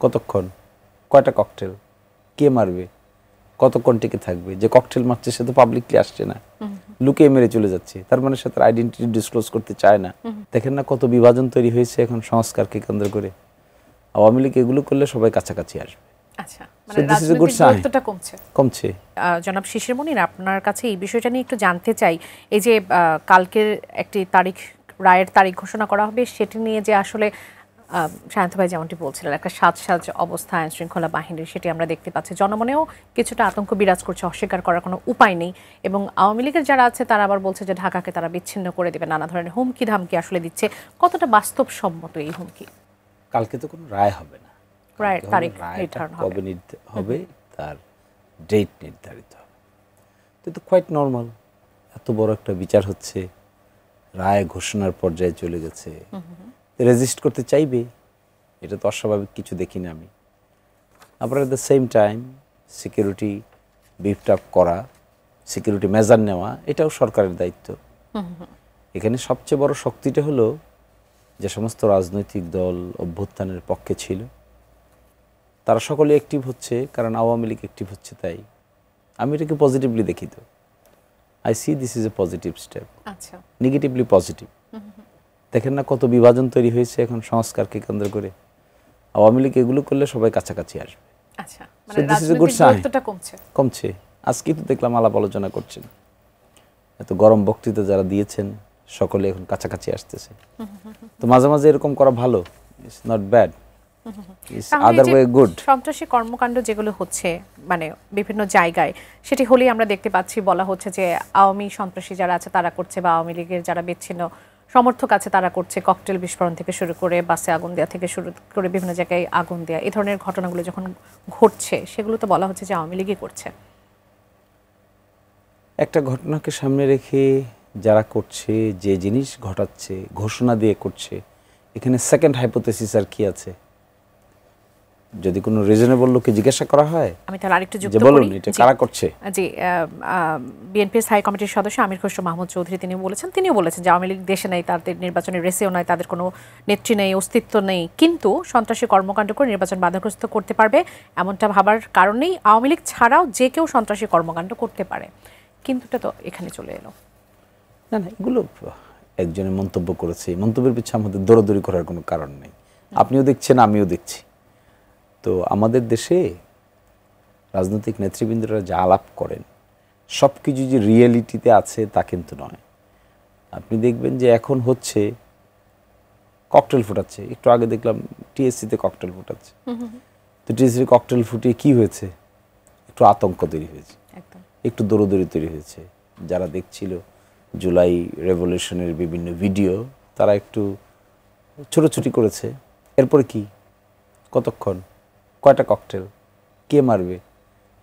কতক্ষণ, কয়টা ককটেল, কে মারবে, কতক্ষণ টিকে থাকবে, যে ককটেল মারছে সে তো পাবলিকলি আসছে না, লুকিয়ে মেরে চলে যাচ্ছে, তার মানে সে তার আইডেন্টিটি ডিসক্লোজ করতে চায় না। দেখেন না কত বিভাজন তৈরি হয়েছে এখন সংস্কারকে কেন্দ্র করে। আওয়ামী লীগ এগুলো করলে সবাই কাছাকাছি আসবে। আচ্ছা, মানে রাজনৈতিক গুরুত্বটা কমছে। জনাব শিশির মনির, আপনার কাছে এই বিষয়টা নিয়ে একটু জানতে চাই। এই যে কালকের একটি তারিখ, রায়ের তারিখ ঘোষণা করা হবে, সেটি নিয়ে যে আসলে শান্ত ভাই যেমনটি বলছিলেন একটা সাজ অবস্থা আইন শৃঙ্খলা বাহিনীর, সেটি আমরা দেখতে পাচ্ছি। জনমনেও কিছুটা আতঙ্ক বিরাজ করছে, অস্বীকার করার কোনো উপায় নেই। এবং আওয়ামী লীগের যারা আছে তারা আবার বলছে যে ঢাকাকে তারা বিচ্ছিন্ন করে দেবে, নানা ধরনের হুমকি ধামকি আসলে দিচ্ছে। কতটা বাস্তবসম্মত এই হুমকি? কালকে তো কোনো রায় হবে না, রায়ের তারিখ নির্ধারণ কবে হবে তার ডেট নির্ধারিত হবে। তো কোয়াইট নর্মাল, এত বড় একটা বিচার হচ্ছে, রায় ঘোষণার পর্যায়ে চলে গেছে, রেজিস্ট করতে চাইবে, এটা তো অস্বাভাবিক কিছু দেখি না আমি। আবার at the same time security beefed up করা, সিকিউরিটি মেজার নেওয়া, এটাও সরকারের দায়িত্ব। এখানে সবচেয়ে বড় শক্তিটা হলো যে সমস্ত রাজনৈতিক দল অভ্যুত্থানের পক্ষে ছিল তারা সকলে অ্যাক্টিভ হচ্ছে, কারণ আওয়ামী লীগ অ্যাক্টিভ হচ্ছে। তাই আমি এটাকে পজিটিভলি দেখি। তো I C this is a positive step, negatively positive. দেখেন না কত বিভাজন তৈরি হয়েছে এখন সংস্কারকে কেন্দ্র করে। আওয়ামী লীগ এগুলো করলে সবাই কাছাকাছি আসবে। কমছে। আজকেই তো দেখলাম আলাপ আলোচনা করছেন, এত গরম বক্তৃতা যারা দিয়েছেন সকলে এখন কাছাকাছি আসতেছে। তো মাঝে মাঝে এরকম করা ভালো, it's not bad, it's other way good. সন্ত্রাসী কর্মকাণ্ড যেগুলো হচ্ছে মানে বিভিন্ন জায়গায়, সেটি হলেই আমরা দেখতে পাচ্ছি বলা হচ্ছে যে আওয়ামী সন্ত্রাসী যারা আছে তারা করছে, বা আওয়ামী লীগের যারা বিচ্ছিন্ন সমর্থক আছে তারা করছে। ককটেল বিস্ফোরণ থেকে শুরু করে বাসে আগুন দেওয়া থেকে শুরু করে বিভিন্ন জায়গায় আগুন দেওয়া, এই ধরনের ঘটনাগুলো যখন ঘটছে সেগুলো তো বলা হচ্ছে যে আওয়ামী লীগই করছে। একটা ঘটনাকে সামনে রেখে যারা করছে, যে জিনিস ঘটাচ্ছে, ঘোষণা দিয়ে করছে, এখানে সেকেন্ড হাইপোথেসিস আর কি আছে? যদি কোনো রিজনেবল লোককে জিজ্ঞাসা করা হয়, আমি তার আরেকটু যুক্ত করি, বলুন এটা কারা করছে। জি, বিএনপির স্থায়ী কমিটির সদস্য আমির খসরু মাহমুদ চৌধুরী তিনিও বলেছেন যে আওয়ামী লীগ দেশে নেই, তাদের নির্বাচনের রেসেও নয়, তাদের কোনো নেত্রী নেই, অস্তিত্ব নেই, কিন্তু সন্ত্রাসী কর্মকাণ্ড করে নির্বাচন বাধাগ্রস্ত করতে পারবে এমনটা ভাবার কারণেই আওয়ামী লীগ ছাড়াও যে কেউ সন্ত্রাসী কর্মকাণ্ড করতে পারে। কিন্তুটা তো এখানে চলে এলো। না, এগুলো একজনের মন্তব্য করেছে, মন্তব্যের পিছনে আমাদের দৌড়াদৌড়ি করার কোনো কারণ নেই। আপনিও দেখছেন, আমিও দেখছি। তো আমাদের দেশে রাজনৈতিক নেতৃবৃন্দরা যা আলাপ করেন সব কিছু যে রিয়েলিটিতে আছে তা কিন্তু নয়। আপনি দেখবেন যে এখন হচ্ছে ককটেল ফুটাচ্ছে, একটু আগে দেখলাম টিএসসিতে ককটেল ফুটাচ্ছে। তো টিএসসি ককটেল ফুটিয়ে কি হয়েছে? একটু আতঙ্ক তৈরি হয়েছে, একটু দৌড়দৌড়ি তৈরি হয়েছে। যারা দেখছিল জুলাই রেভলিউশনের বিভিন্ন ভিডিও তারা একটু ছোটাছুটি করেছে। এরপরে কি, কতক্ষণ, কয়টা ককটেল, কে মারবে,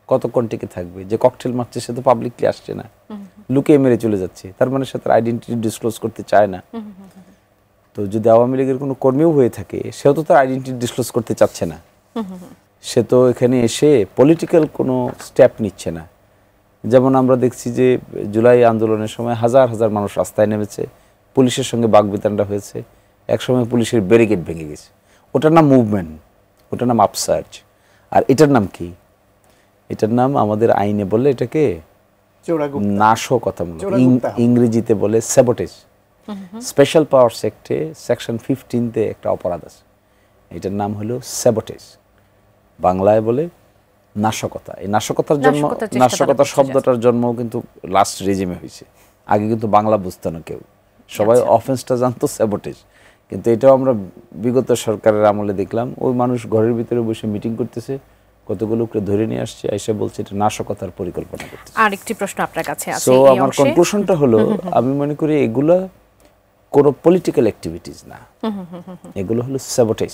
কতক্ষণ টিকে থাকবে, যে ককটেল মারছে সে তো পাবলিকলি আসছে না, লুকিয়ে মেরে চলে যাচ্ছে, তার মানে সে তার আইডেন্টিটি ডিসক্লোজ করতে চায় না। তো যদি আওয়ামী লীগের কোনো কর্মীও হয়ে থাকে সেও তো তার আইডেন্টিটি ডিসক্লোজ করতে চাচ্ছে না। সে তো এখানে এসে পলিটিক্যাল কোনো স্টেপ নিচ্ছে না। যেমন আমরা দেখছি যে জুলাই আন্দোলনের সময় হাজার হাজার মানুষ রাস্তায় নেমেছে, পুলিশের সঙ্গে বাকবিতণ্ডা হয়েছে, একসময় পুলিশের ব্যারিকেড ভেঙে গেছে। ওটার নাম মুভমেন্ট, ওটার নাম আপসার্জ। আর এটার নাম কি? এটার নাম আমাদের আইনে বলে এটাকে নাশকতামূলক, ইংরেজিতে বলে স্যাবোটেজ। স্পেশাল পাওয়ার অ্যাক্টে সেকশন 15-তে একটা অপরাধ আছে, এটার নাম হলো স্যাবোটেজ, বাংলায় বলে নাশকতা। এই নাশকতার জন্ম, নাশকতা শব্দটার জন্মও কিন্তু লাস্ট রেজিমে হয়েছে। আগে কিন্তু বাংলা বুঝতো না কেউ, সবাই অফেন্সটা জানতো স্যাবোটেজ। কিন্তু এটাও আমরা বিগত সরকারের আমলে দেখলাম, ওই মানুষ ঘরের ভিতরে বসে মিটিং করতেছে, কতগুলোকে ধরে নিয়ে আসছে, এসে বলছে এটা নাশকতার পরিকল্পনা করতেছে। আরেকটি প্রশ্ন আপনার কাছে আছে। সো আমার কনক্লুশনটা হলো, আমি মনে করি এগুলা কোনো পলিটিক্যাল অ্যাক্টিভিটিস না, এগুলো হলো স্যাবোটেজ।